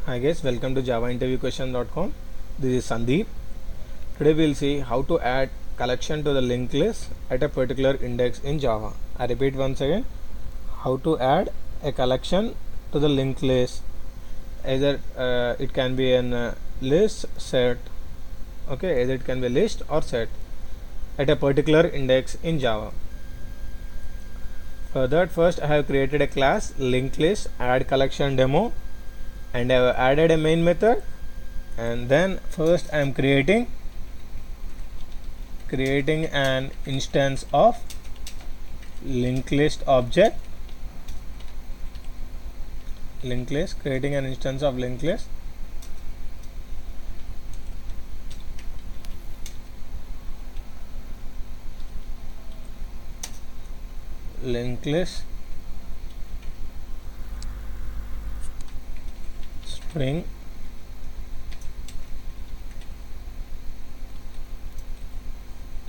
Hi guys, welcome to javainterviewquestion.com. This is Sandeep. Today we'll see how to add collection to the linked list at a particular index in Java. I repeat once again, how to add a collection to the linked list. Either it can be an list, set, okay, either it can be a list or set at a particular index in Java. For that, first I have created a class linked list add collection demo, and I have added a main method. And then first I am creating an instance of linked list object, creating an instance of linked list. Linked list string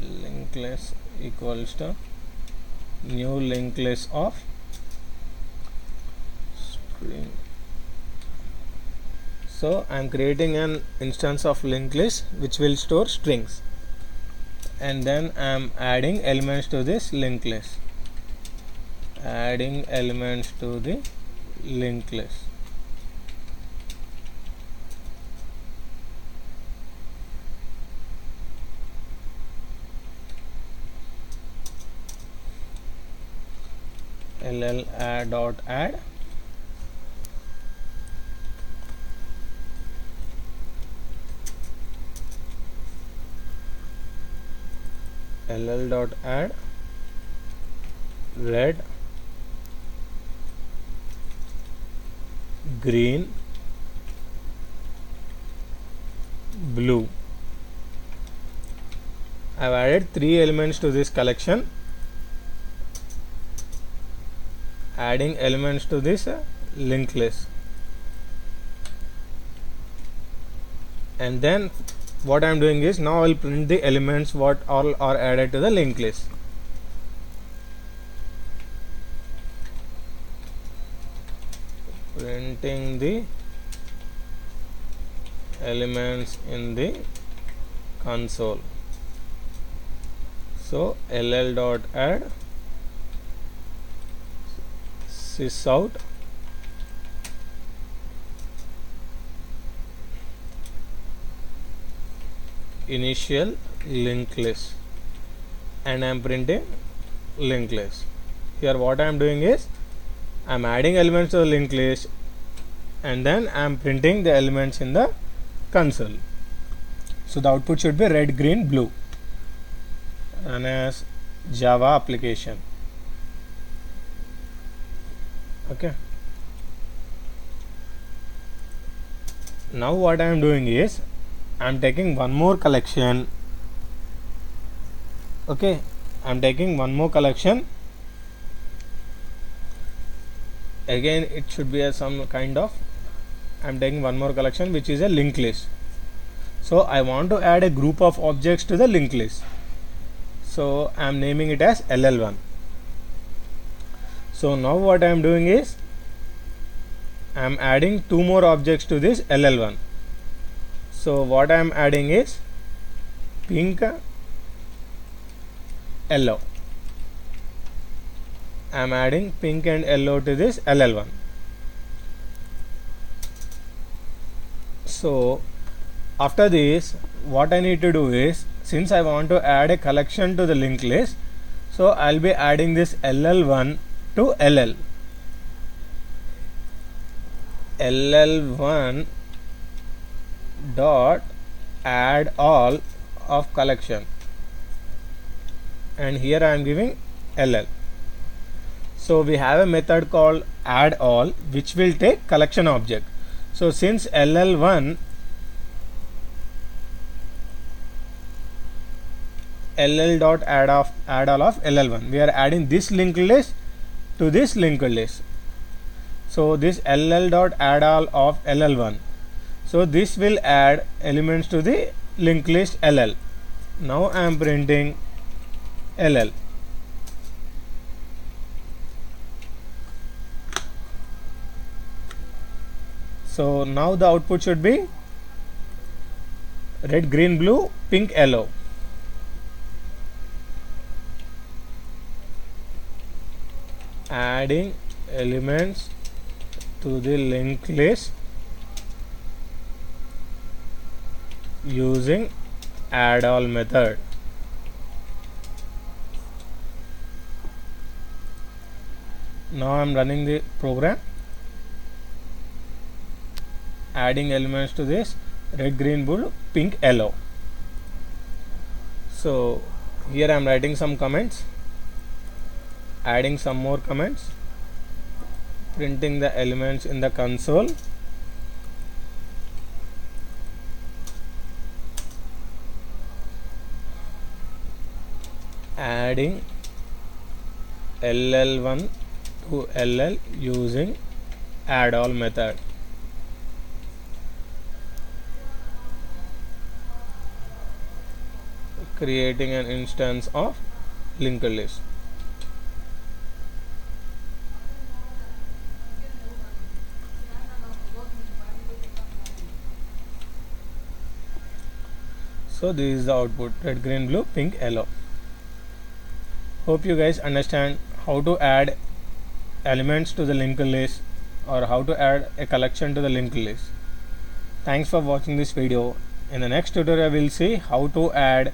linked list equals to new linked list of string. So I am creating an instance of linked list which will store strings, and then I am adding elements to this linked list. Adding elements to the linked list. ll_add ll.add red, green, blue. I have added 3 elements to this collection. Adding elements to this linked list, and then what I am doing is now I will print the elements what all are added to the linked list. Printing the elements in the console. So ll.add sysout initial linked list, and I am printing linked list. Here what I am doing is I am adding elements to the linked list, and then I am printing the elements in the console. So the output should be red, green, blue. Run as Java application. Okay. Now what I am doing is I am taking one more collection. Okay, I am taking one more collection. Again, it should be some kind of. I am taking one more collection which is a linked list. So I want to add a group of objects to the linked list. So I am naming it as ll1. So now what I am doing is I am adding 2 more objects to this ll1. So what I am adding is pink, yellow. I am adding pink and yellow to this ll1. So after this, what I need to do is, since I want to add a collection to the linked list, so I will be adding this ll1 to ll1 dot add all of collection, and here I am giving ll. So we have a method called add all which will take collection object. So since ll1 ll dot add all of ll1, we are adding this linked list to this linked list. So this ll dot add all of ll1, so this will add elements to the linked list ll. Now I am printing ll. So now the output should be red, green, blue, pink, yellow. Adding elements to the linked list using add all method. Now I am running the program, adding elements to this red, green, blue, pink, yellow. So here I am writing some comments, adding some more comments, printing the elements in the console. Adding LL1 to LL using add all method. Creating an instance of linked list. So this is the output, red, green, blue, pink, yellow. Hope you guys understand how to add elements to the linked list or how to add a collection to the linked list. Thanks for watching this video. In the next tutorial we will see how to add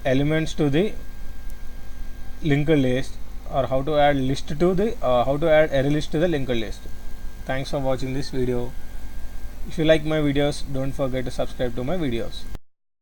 elements to the linked list or how to add list to the how to add array list to the linked list. Thanks for watching this video. If you like my videos, don't forget to subscribe to my videos.